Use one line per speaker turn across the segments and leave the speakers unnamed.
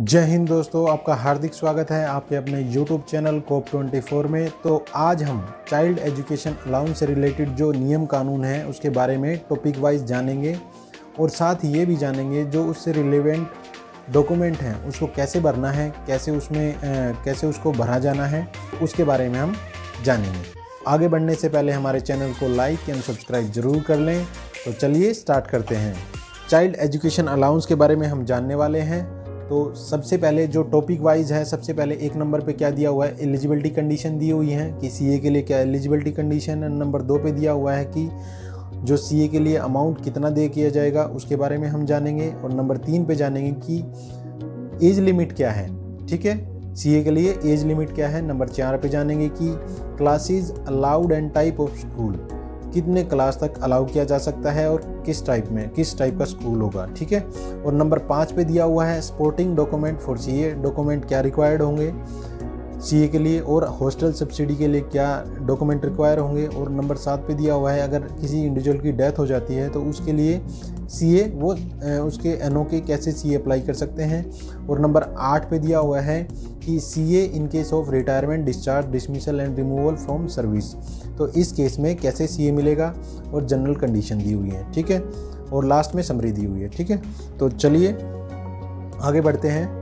जय हिंद दोस्तों, आपका हार्दिक स्वागत है आपके अपने YouTube चैनल COP24 में। तो आज हम चाइल्ड एजुकेशन अलाउंस से रिलेटेड जो नियम कानून है उसके बारे में टॉपिक वाइज जानेंगे और साथ ये भी जानेंगे जो उससे रिलेवेंट डॉक्यूमेंट हैं उसको कैसे भरना है, कैसे उसको भरा जाना है, उसके बारे में हम जानेंगे। आगे बढ़ने से पहले हमारे चैनल को लाइक एंड सब्सक्राइब ज़रूर कर लें। तो चलिए स्टार्ट करते हैं। चाइल्ड एजुकेशन अलाउंस के बारे में हम जानने वाले हैं। तो सबसे पहले जो टॉपिक वाइज है, सबसे पहले एक नंबर पे क्या दिया हुआ है, एलिजिबिलिटी कंडीशन दी हुई है कि सीए के लिए क्या एलिजिबिलिटी कंडीशन है। नंबर 2 पे दिया हुआ है कि जो सीए के लिए अमाउंट कितना दे किया जाएगा उसके बारे में हम जानेंगे। और नंबर 3 पे जानेंगे कि एज लिमिट क्या है, ठीक है, सीए के लिए एज लिमिट क्या है। नंबर 4 पे जानेंगे कि classes allowed and type of school, कितने क्लास तक अलाउ किया जा सकता है और किस टाइप का स्कूल होगा, ठीक है। और नंबर 5 पे दिया हुआ है supporting document for CA, document क्या रिक्वायर्ड होंगे सीए के लिए और हॉस्टल सब्सिडी के लिए क्या डॉक्यूमेंट रिक्वायर होंगे। और नंबर 7 पे दिया हुआ है अगर किसी इंडिविजुअल की डेथ हो जाती है तो उसके लिए सीए उसके एनओ के कैसे सीए अप्लाई कर सकते हैं। और नंबर 8 पे दिया हुआ है कि CA in case of retirement, discharge, dismissal and removal from service, तो इस केस में कैसे सीए मिलेगा और जनरल कंडीशन दी हुई है, ठीक है। और लास्ट में समरी दी हुई है, ठीक है। तो चलिए आगे बढ़ते हैं।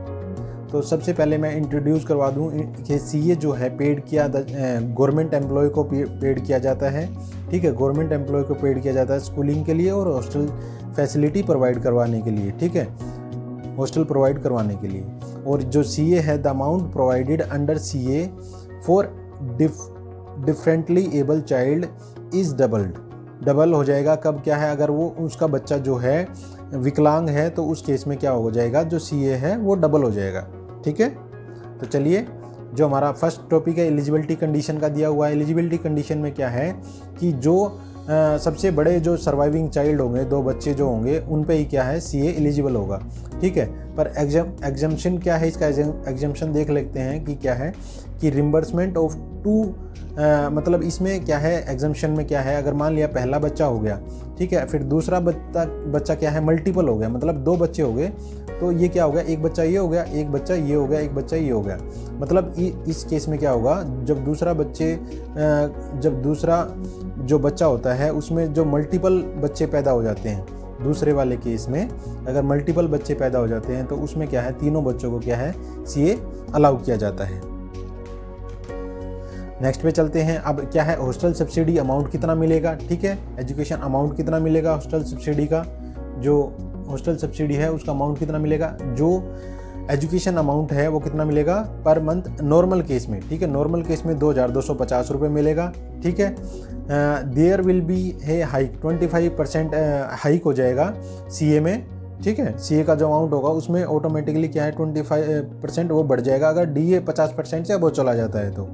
तो सबसे पहले मैं इंट्रोड्यूस करवा दूं कि सीए जो है पेड किया गवर्नमेंट एम्प्लॉय को पेड किया जाता है, ठीक है। गवर्नमेंट एम्प्लॉय को पेड किया जाता है स्कूलिंग के लिए और हॉस्टल फैसिलिटी प्रोवाइड करवाने के लिए, ठीक है, हॉस्टल प्रोवाइड करवाने के लिए। और जो सीए है the amount provided under CA for differently able child is double हो जाएगा। कब क्या है, अगर वो उसका बच्चा जो है विकलांग है तो उस केस में क्या हो जाएगा, जो सीए है वो डबल हो जाएगा, ठीक है। तो चलिए, जो हमारा फर्स्ट टॉपिक है एलिजिबिलिटी कंडीशन का दिया हुआ है। एलिजिबिलिटी कंडीशन में क्या है कि जो सबसे बड़े जो सर्वाइविंग चाइल्ड होंगे, 2 बच्चे जो होंगे, उन पे ही क्या है सीए एलिजिबल होगा, ठीक है। पर एग्जम्पशन क्या है, इसका एग्जम्पशन देख लेते हैं कि क्या है कि रिम्बर्समेंट ऑफ 2 मतलब इसमें क्या है, एग्जम्पशन में क्या है, अगर मान लिया पहला बच्चा हो गया, ठीक है, फिर दूसरा बच्चा क्या है मल्टीपल हो गया, मतलब 2 बच्चे हो गए, तो ये क्या हो गया, एक बच्चा ये हो गया, एक बच्चा ये हो गया, एक बच्चा ये हो गया। मतलब इस केस में क्या होगा, जब दूसरा जो बच्चा होता है उसमें जो मल्टीपल बच्चे पैदा हो जाते हैं, दूसरे वाले केस में अगर मल्टीपल बच्चे पैदा हो जाते हैं तो उसमें क्या है, तीनों बच्चों को क्या है सीए अलाउ किया जाता है। नेक्स्ट पे चलते हैं। अब क्या है, हॉस्टल सब्सिडी अमाउंट कितना मिलेगा, ठीक है, एजुकेशन अमाउंट कितना मिलेगा हॉस्टल सब्सिडी का, जो हॉस्टल सब्सिडी है उसका अमाउंट कितना मिलेगा, जो एजुकेशन अमाउंट है वो कितना मिलेगा पर मंथ नॉर्मल केस में, ठीक है, नॉर्मल केस में 2250 रुपये मिलेगा, ठीक है। देयर विल बी है हाइक, 25% हाइक हो जाएगा सीए में, ठीक है। सीए का जो अमाउंट होगा उसमें ऑटोमेटिकली क्या है 25% वो बढ़ जाएगा अगर डीए 50% से वो चला जाता है तो,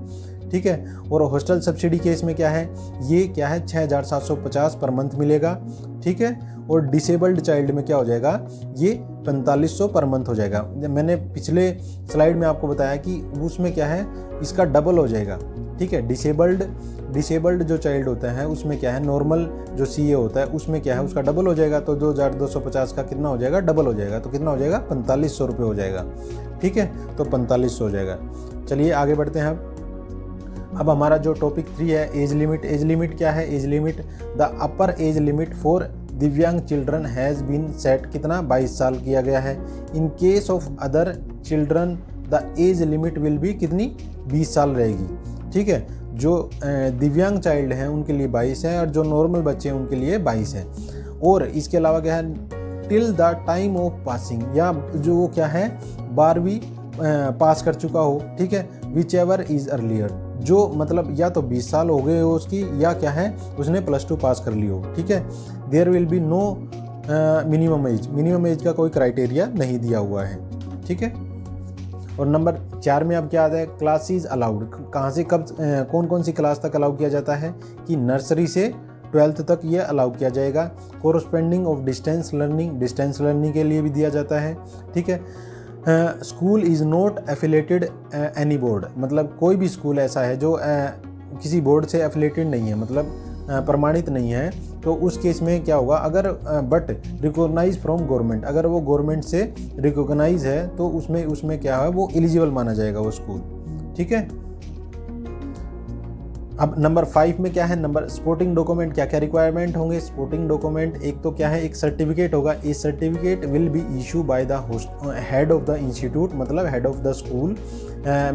ठीक है। और हॉस्टल सब्सिडी केस में क्या है, ये क्या है 6750 पर मंथ मिलेगा, ठीक है। और डिसेबल्ड चाइल्ड में क्या हो जाएगा, ये 4500 पर मंथ हो जाएगा। मैंने पिछले स्लाइड में आपको बताया कि उसमें क्या है इसका डबल हो जाएगा, ठीक है। डिसेबल्ड जो चाइल्ड होता है उसमें क्या है, नॉर्मल जो सीए होता है उसमें क्या है उसका डबल हो जाएगा, तो 2250 का कितना हो जाएगा, डबल हो जाएगा, तो कितना हो जाएगा 4500 रुपये हो जाएगा, ठीक है। तो 4500 हो जाएगा। चलिए आगे बढ़ते हैं। अब हमारा जो टॉपिक 3 है एज लिमिट। एज लिमिट क्या है, age limit the upper age limit for दिव्यांग चिल्ड्रन हैज़ बीन सेट, कितना 22 साल किया गया है। इन case of other children the age limit will be कितनी 20 साल रहेगी, ठीक है। जो दिव्यांग चाइल्ड हैं उनके लिए 22 है और जो नॉर्मल बच्चे हैं उनके लिए 22 है। और इसके अलावा क्या है till the time of passing, या जो वो क्या है 12वीं पास कर चुका हो, ठीक है, विच एवर इज़ अर्लियर, जो मतलब या तो 20 साल हो गए हो उसकी या क्या है उसने +2 पास कर ली हो, ठीक है। There will be no minimum age का कोई क्राइटेरिया नहीं दिया हुआ है, ठीक है। और नंबर 4 में अब क्या आता है, क्लासेस अलाउड, कहाँ से कब कौन सी क्लास तक अलाउ किया जाता है कि नर्सरी से 12th तक ये अलाउ किया जाएगा। कोरस्पेंडिंग ऑफ डिस्टेंस लर्निंग के लिए भी दिया जाता है, ठीक है। School is not affiliated any board, मतलब कोई भी स्कूल ऐसा है जो किसी बोर्ड से एफिलेटेड नहीं है, मतलब प्रमाणित नहीं है, तो उस केस में क्या होगा, अगर बट रिकॉग्नाइज फ्रॉम गवर्नमेंट, अगर वो गवर्नमेंट से रिकॉग्नाइज है तो उसमें क्या है, वो एलिजिबल माना जाएगा वो स्कूल। ठीक है। अब नंबर 5 में क्या है, नंबर स्पोर्टिंग डॉक्यूमेंट, क्या क्या रिक्वायरमेंट होंगे। स्पोर्टिंग डॉक्यूमेंट एक तो क्या है, एक सर्टिफिकेट होगा। A certificate will be issue by the head of the institute, मतलब head of the school,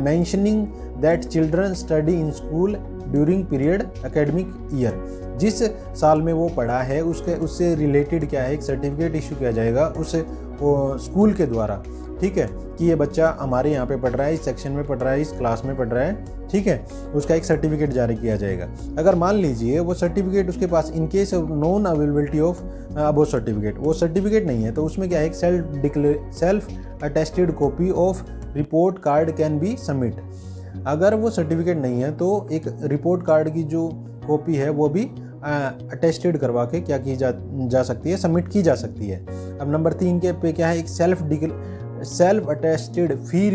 mentioning that children study in school during period academic year. जिस साल में वो पढ़ा है उससे रिलेटेड क्या है, एक सर्टिफिकेट इशू किया जाएगा उस स्कूल के द्वारा। ठीक है, कि ये बच्चा हमारे यहाँ पे पढ़ रहा है, इस सेक्शन में पढ़ रहा है, इस क्लास में पढ़ रहा है। ठीक है, उसका एक सर्टिफिकेट जारी किया जाएगा। अगर मान लीजिए वो सर्टिफिकेट उसके पास in case of non availability of above certificate, वो सर्टिफिकेट नहीं है, तो उसमें क्या है, एक self attested copy of report card can be submit. अगर वो सर्टिफिकेट नहीं है तो एक रिपोर्ट कार्ड की जो कॉपी है वो भी अटेस्टेड करवा के क्या की जा सकती है, सबमिट की जा सकती है। अब नंबर 3 के पे क्या है, एक सेल्फ अटेस्टेड फी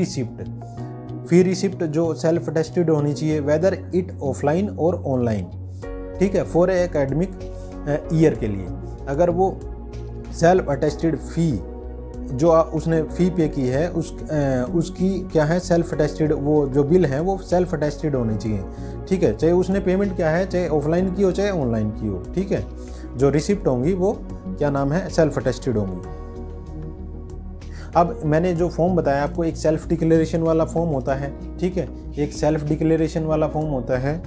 रिसिप्ट जो सेल्फ अटेस्टेड होनी चाहिए, वेदर इट ऑफलाइन और ऑनलाइन। ठीक है, फॉर एकेडमिक ईयर के लिए। अगर वो सेल्फ अटेस्टेड फ़ी जो उसने फ़ी पे की है उसकी क्या है, सेल्फ अटेस्टेड, वो जो बिल है वो सेल्फ अटेस्टेड होनी चाहिए। ठीक है, चाहे उसने पेमेंट क्या है, चाहे ऑफलाइन की हो चाहे ऑनलाइन की हो। ठीक है, जो रिसिप्ट होंगी वो क्या नाम है, सेल्फ अटेस्टेड होंगी। अब मैंने जो फॉर्म बताया आपको, एक सेल्फ डिक्लेरेशन वाला फॉर्म होता है। ठीक है, एक सेल्फ डिक्लेरेशन वाला फॉर्म होता है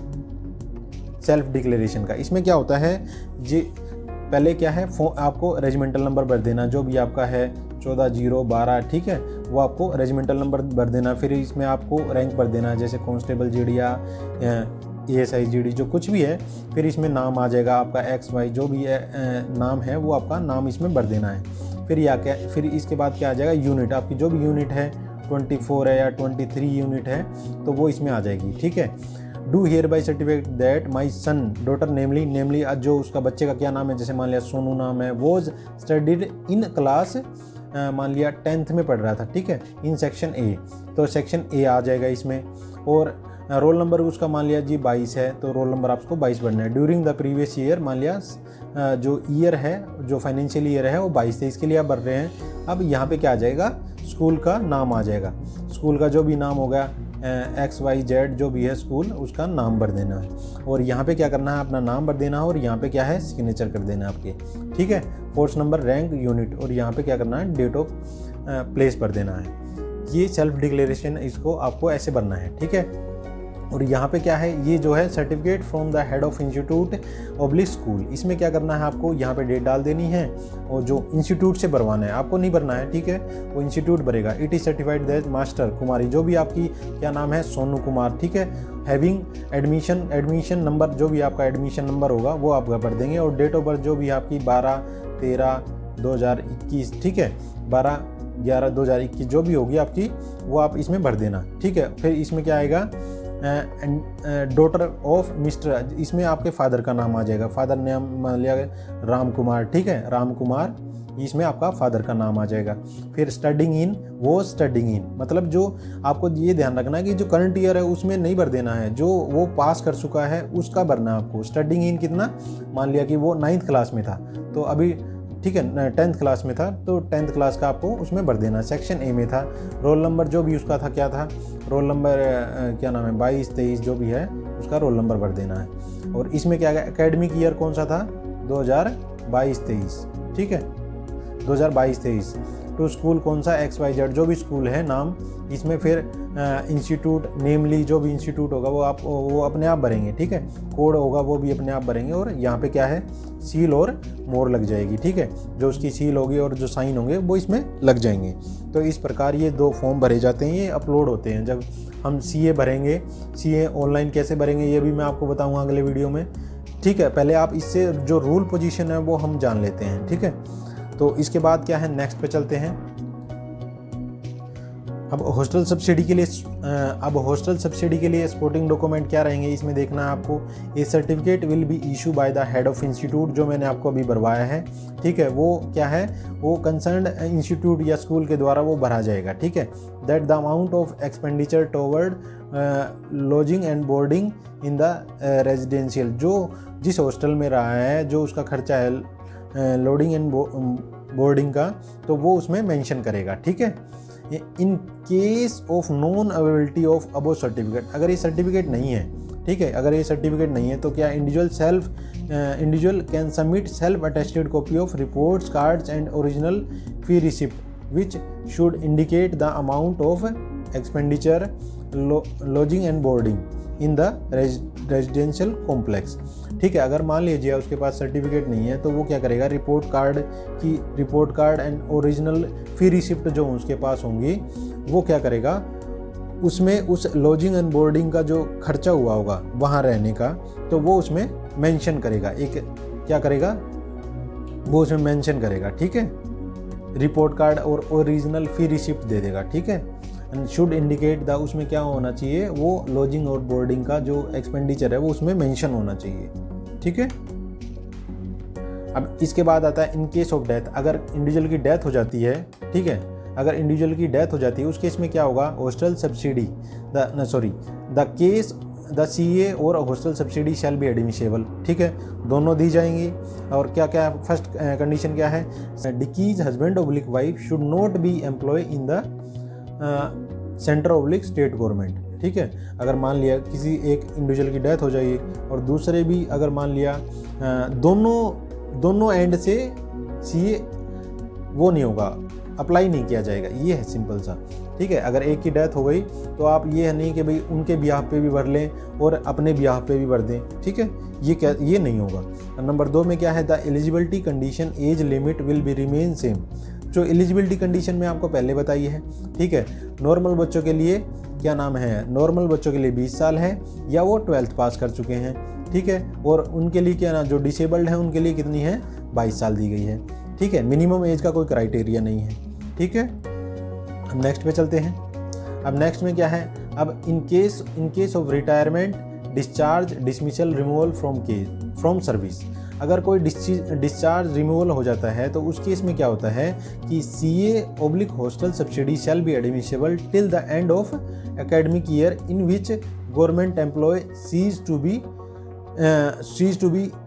सेल्फ डिक्लेरेशन का। इसमें क्या होता है जी, पहले क्या है, आपको रेजिमेंटल नंबर भर देना, जो भी आपका है 14-0-12। ठीक है, वो आपको रेजिमेंटल नंबर भर देना। फिर इसमें आपको रैंक भर देना, जैसे कांस्टेबल जीडी या ASI जीडी जो कुछ भी है। फिर इसमें नाम आ जाएगा आपका XY, जो भी नाम है वो आपका नाम इसमें भर देना है। फिर इसके बाद क्या आ जाएगा, यूनिट, आपकी जो भी यूनिट है 24 है या 23 यूनिट है तो वो इसमें आ जाएगी। ठीक है, do hereby certificate that my son daughter namely जो उसका बच्चे का क्या नाम है, जैसे मान लिया सोनू नाम है, वॉज स्टडीड इन क्लास, मान लिया 10th में पढ़ रहा था। ठीक है, इन सेक्शन ए, तो सेक्शन ए आ जाएगा इसमें। और रोल नंबर उसका मान लिया जी 22 है, तो रोल नंबर आपको 22 भरना है। ड्यूरिंग द प्रीवियस ईयर, मान लिया जो ईयर है, जो फाइनेंशियल ईयर है वो 22-23 के लिए आप भर रहे हैं। अब यहाँ पे क्या आ जाएगा, स्कूल का नाम आ जाएगा। स्कूल का जो भी नाम होगा XYZ जो भी है स्कूल, उसका नाम भर देना है। और यहाँ पे क्या करना है, अपना नाम भर देना है और यहाँ पे क्या है, सिग्नेचर कर देना है आपके। ठीक है, कोर्स नंबर, रैंक, यूनिट, और यहाँ पे क्या करना है, डेट ऑफ प्लेस भर देना है। ये सेल्फ डिक्लेरेशन, इसको आपको ऐसे भरना है। ठीक है, और यहाँ पे क्या है, ये जो है certificate from the head of institute oblique school, इसमें क्या करना है आपको, यहाँ पे डेट डाल देनी है और जो इंस्टीट्यूट से भरवाना है, आपको नहीं भरना है। ठीक है, वो इंस्टीट्यूट भरेगा। It is certified that master Kumari, जो भी आपकी क्या नाम है, सोनू कुमार। ठीक है, हैविंग एडमिशन नंबर, जो भी आपका एडमिशन नंबर होगा वो आप भर देंगे। और डेट ऑफ बर्थ जो भी आपकी 12/13/2021, ठीक है, 12/11/2021 जो भी होगी आपकी, वो आप इसमें भर देना। ठीक है, फिर इसमें क्या आएगा, डॉटर ऑफ मिस्टर, इसमें आपके फादर का नाम आ जाएगा। फादर नेम मान लिया राम कुमार। ठीक है, राम कुमार, इसमें आपका फादर का नाम आ जाएगा। फिर स्टडिंग इन, वो स्टडिंग इन, मतलब जो आपको ये ध्यान रखना है कि जो करंट ईयर है उसमें नहीं भर देना है, जो वो पास कर चुका है उसका भरना है आपको। स्टडिंग इन कितना, मान लिया कि वो 9th क्लास में था तो अभी, ठीक है, 10th क्लास में था तो 10th क्लास का आपको उसमें भर देना। सेक्शन ए में था। रोल नंबर जो भी उसका था, क्या था रोल नंबर, क्या नाम है, 22-23 जो भी है उसका रोल नंबर भर देना है। और इसमें क्या है, एकेडमिक ईयर कौन सा था, 2022-23। ठीक है, 2022-23। तो स्कूल कौन सा, XYZ जो भी स्कूल है नाम, इसमें फिर इंस्टीट्यूट नेमली, जो भी इंस्टीट्यूट होगा वो अपने आप भरेंगे। ठीक है, कोड होगा वो भी अपने आप भरेंगे। और यहाँ पे क्या है, सील और मोहर लग जाएगी। ठीक है, जो उसकी सील होगी और जो साइन होंगे वो इसमें लग जाएंगे। तो इस प्रकार ये 2 फॉर्म भरे जाते हैं, ये अपलोड होते हैं। जब हम CA भरेंगे, CA ऑनलाइन कैसे भरेंगे ये भी मैं आपको बताऊँगा अगले वीडियो में। ठीक है, पहले आप इससे जो रूल पोजीशन है वो हम जान लेते हैं। ठीक है, तो इसके बाद क्या है, नेक्स्ट पे चलते हैं। अब हॉस्टल सब्सिडी के लिए सपोर्टिंग डॉक्यूमेंट क्या रहेंगे इसमें देखना है आपको। A certificate will be issue by the head of institute, जो मैंने आपको अभी भरवाया है, ठीक है, वो क्या है, वो कंसर्न्ड इंस्टीट्यूट या स्कूल के द्वारा वो भरा जाएगा, ठीक है। That the amount of expenditure toward lodging and boarding in the residential, जो जिस हॉस्टल में रहा है, जो उसका खर्चा है लोडिंग एंड बोर्डिंग का, तो वो उसमें मेंशन करेगा, ठीक है। इन case of non availability of above certificate, अगर ये सर्टिफिकेट नहीं है, ठीक है, अगर ये सर्टिफिकेट नहीं है तो क्या individual can submit self attested copy of reports, cards and original fee receipt which should indicate the amount of expenditure lodging and boarding in the residential complex, ठीक है। अगर मान लीजिए उसके पास सर्टिफिकेट नहीं है तो वो क्या करेगा, report card and original fee receipt जो उसके पास होंगी, वो क्या करेगा, उसमें उस लॉजिंग एंड बोर्डिंग का जो खर्चा हुआ होगा वहाँ रहने का, तो वो उसमें मेंशन करेगा, एक क्या करेगा, वो उसमें मेंशन करेगा, ठीक है। रिपोर्ट कार्ड और ओरिजिनल फी रिसिप्ट दे देगा, ठीक है। एंड शुड इंडिकेट द, उसमें क्या होना चाहिए, वो लॉजिंग और बोर्डिंग का जो एक्सपेंडिचर है वो उसमें मेंशन होना चाहिए, ठीक है। अब इसके बाद आता है इन केस ऑफ डेथ, अगर इंडिविजुअल की डेथ हो जाती है, ठीक है, अगर इंडिविजुअल की डेथ हो जाती है उस केस में क्या होगा, हॉस्टल सब्सिडी द CA और hostel subsidy shall be admissible, ठीक है, दोनों दी जाएंगी। और क्या क्या फर्स्ट कंडीशन क्या है, डिकीज husband oblique wife should not be employ in the central oblique state government, ठीक है। अगर मान लिया किसी एक इंडिविजुअल की डेथ हो जाएगी और दूसरे भी अगर मान लिया दोनों एंड से CA वो नहीं होगा, अप्लाई नहीं किया जाएगा, ये है सिंपल सा, ठीक है। अगर एक की डेथ हो गई तो आप ये है नहीं कि भाई उनके बिहाफ पे भी भर लें और अपने बिहाफ पे भी भर दें, ठीक है, ये नहीं होगा। नंबर 2 में क्या है, the eligibility condition age limit will be remain same, जो एलिजिबिलिटी कंडीशन में आपको पहले बताई है, ठीक है। नॉर्मल बच्चों के लिए क्या नाम है, नॉर्मल बच्चों के लिए 20 साल है या वो 12th पास कर चुके हैं, ठीक है। और उनके लिए क्या ना, जो डिसेबल्ड हैं उनके लिए कितनी है, 22 साल दी गई है, ठीक है। मिनिमम एज का कोई क्राइटेरिया नहीं है, ठीक है। अब नेक्स्ट पे चलते हैं। अब नेक्स्ट में क्या है, अब इन case of retirement, discharge, dismissal, removal from service, अगर कोई डिस्चार्ज रिमूवल हो जाता है तो उस केस में क्या होता है कि CA oblique hostel subsidy shall be admissible till the end of academic year in which government employ ceases to be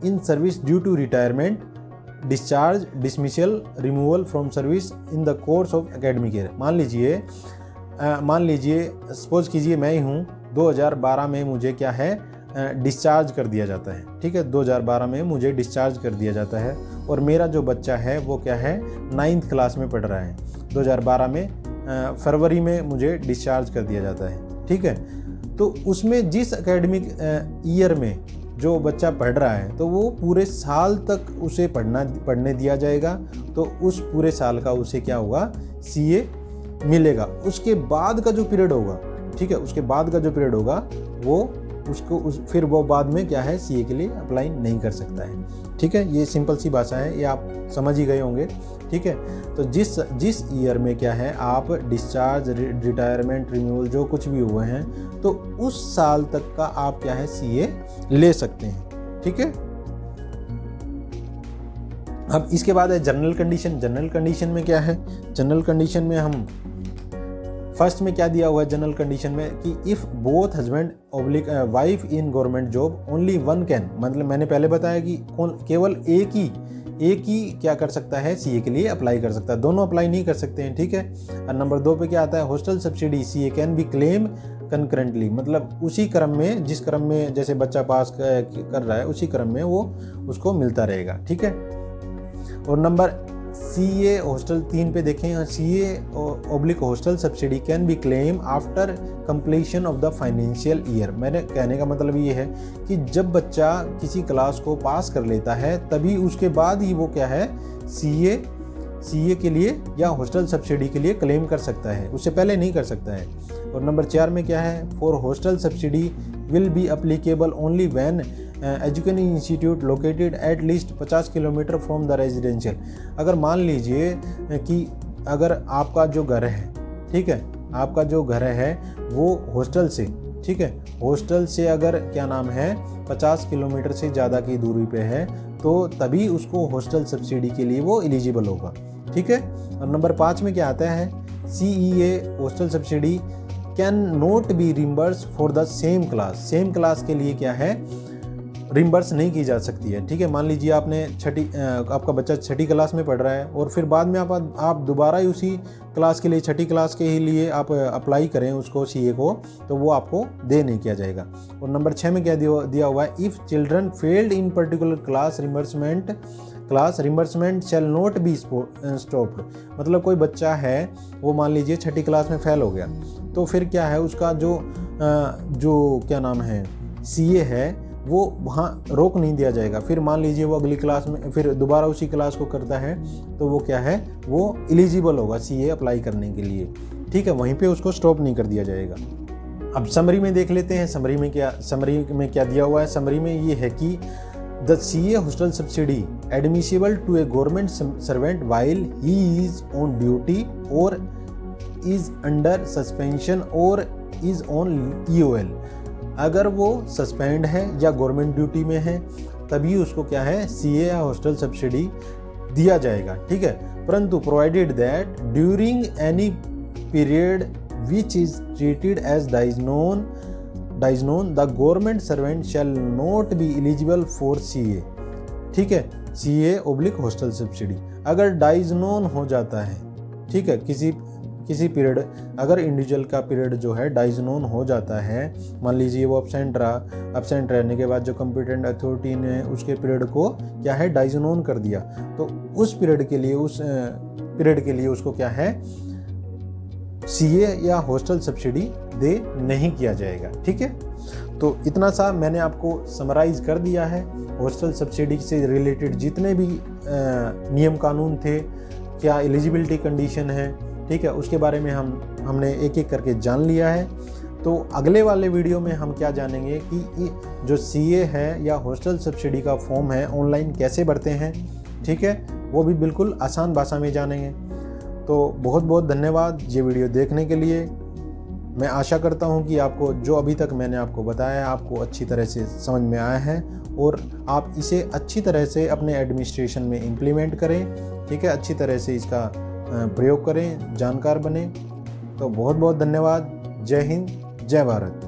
in service due to retirement, discharge, dismissal, removal from service in the course of academic year. मान लीजिए suppose कीजिए मैं ही हूँ, 2012 में मुझे क्या है, discharge कर दिया जाता है, ठीक है, 2012 में मुझे डिस्चार्ज कर दिया जाता है और मेरा जो बच्चा है वो क्या है, 9th क्लास में पढ़ रहा है, 2012 में फरवरी में मुझे डिस्चार्ज कर दिया जाता है, ठीक है। तो उसमें जिस एकेडमिक ईयर में जो बच्चा पढ़ रहा है तो वो पूरे साल तक उसे पढ़ने दिया जाएगा, तो उस पूरे साल का उसे क्या होगा, CA मिलेगा। उसके बाद का जो पीरियड होगा, ठीक है, उसके बाद का जो पीरियड होगा वो फिर वो बाद में क्या है, CA के लिए अप्लाई नहीं कर सकता है, ठीक है। ये सिंपल सी भाषा है, ये आप समझ ही गए होंगे, ठीक है। तो जिस ईयर में क्या है आप डिस्चार्ज, रिटायरमेंट, रिन्यूअल जो कुछ भी हुए हैं तो उस साल तक का आप क्या है, CA ले सकते हैं, ठीक है। अब इसके बाद है जनरल कंडीशन। जनरल कंडीशन में क्या है, जनरल कंडीशन में हम फर्स्ट में क्या दिया हुआ है जनरल कंडीशन में कि if both husband oblique wife in government job only one can, मतलब मैंने पहले बताया कि केवल एक ही क्या कर सकता है, CA के लिए अप्लाई कर सकता है, दोनों अप्लाई नहीं कर सकते हैं, ठीक है। और नंबर 2 पे क्या आता है, hostel subsidy CA can be claim concurrently, मतलब उसी क्रम में, जिस क्रम में जैसे बच्चा पास कर रहा है उसी क्रम में वो उसको मिलता रहेगा, ठीक है। और नंबर CA हॉस्टल 3 पे देखें, CA oblique hostel subsidy can be claim after completion of the financial year. मैंने कहने का मतलब ये है कि जब बच्चा किसी क्लास को पास कर लेता है तभी उसके बाद ही वो क्या है, CA के लिए या हॉस्टल सब्सिडी के लिए क्लेम कर सकता है, उससे पहले नहीं कर सकता है। और नंबर 4 में क्या है, for hostel subsidy will be applicable only when educational institute located at least 50 kilometre from the residential. अगर मान लीजिए कि अगर आपका जो घर है, ठीक है, आपका जो घर है वो हॉस्टल से, ठीक है, हॉस्टल से अगर क्या नाम है 50 किलोमीटर से ज़्यादा की दूरी पे है तो तभी उसको हॉस्टल सब्सिडी के लिए वो एलिजिबल होगा, ठीक है। और नंबर 5 में क्या आता है, CEA hostel subsidy can not be reimburse for the same class. Same class के लिए क्या है, रिम्बर्स नहीं की जा सकती है, ठीक है। मान लीजिए आपका बच्चा छठी क्लास में पढ़ रहा है और फिर बाद में आप दोबारा ही उसी क्लास के लिए, छठी क्लास के ही लिए आप अप्लाई करें उसको CA को, तो वो आपको दे नहीं किया जाएगा। और नंबर 6 में क्या दिया हुआ है, if children failed in particular class reimbursement shell not be stopped. मतलब कोई बच्चा है वो मान लीजिए छठी क्लास में फेल हो गया, तो फिर क्या है उसका जो क्या नाम है CA है वो वहाँ रोक नहीं दिया जाएगा। फिर मान लीजिए वो अगली क्लास में फिर दोबारा उसी क्लास को करता है तो वो क्या है, वो एलिजिबल होगा CA अप्लाई करने के लिए, ठीक है, वहीं पे उसको स्टॉप नहीं कर दिया जाएगा। अब समरी में देख लेते हैं, समरी में क्या दिया हुआ है। समरी में ये है कि the CA hostel subsidy admissible to a government servant while he is on duty और इज अंडर सस्पेंशन और इज ऑन EOL। अगर वो सस्पेंड है या गवर्नमेंट ड्यूटी में है तभी उसको क्या है, CA या हॉस्टल सब्सिडी दिया जाएगा, ठीक है। परंतु provided that during any period which is treated as dies non the government servant shall not be eligible for CA, ठीक है, CA/ हॉस्टल सब्सिडी। अगर डाइज नोन हो जाता है, ठीक है, किसी पीरियड अगर इंडिविजुअल का पीरियड जो है डाइज नोन हो जाता है, मान लीजिए वो अब्सेंट रहने के बाद जो कॉम्पिटेंट अथॉरिटी ने उसके पीरियड को क्या है डाइज नोन कर दिया, तो उस पीरियड के लिए उसको क्या है CA या हॉस्टल सब्सिडी दे नहीं किया जाएगा, ठीक है। तो इतना सा मैंने आपको समराइज कर दिया है। हॉस्टल सब्सिडी से रिलेटेड जितने भी नियम कानून थे, क्या एलिजिबिलिटी कंडीशन है, ठीक है, उसके बारे में हमने एक एक करके जान लिया है। तो अगले वाले वीडियो में हम क्या जानेंगे कि जो CA है या हॉस्टल सब्सिडी का फॉर्म है ऑनलाइन कैसे भरते हैं, ठीक है, वो भी बिल्कुल आसान भाषा में जानेंगे। तो बहुत बहुत धन्यवाद ये वीडियो देखने के लिए। मैं आशा करता हूँ कि आपको जो अभी तक मैंने आपको बताया है आपको अच्छी तरह से समझ में आया है और आप इसे अच्छी तरह से अपने एडमिनिस्ट्रेशन में इम्प्लीमेंट करें, ठीक है, अच्छी तरह से इसका प्रयोग करें, जानकार बने। तो बहुत बहुत धन्यवाद। जय हिंद, जय भारत।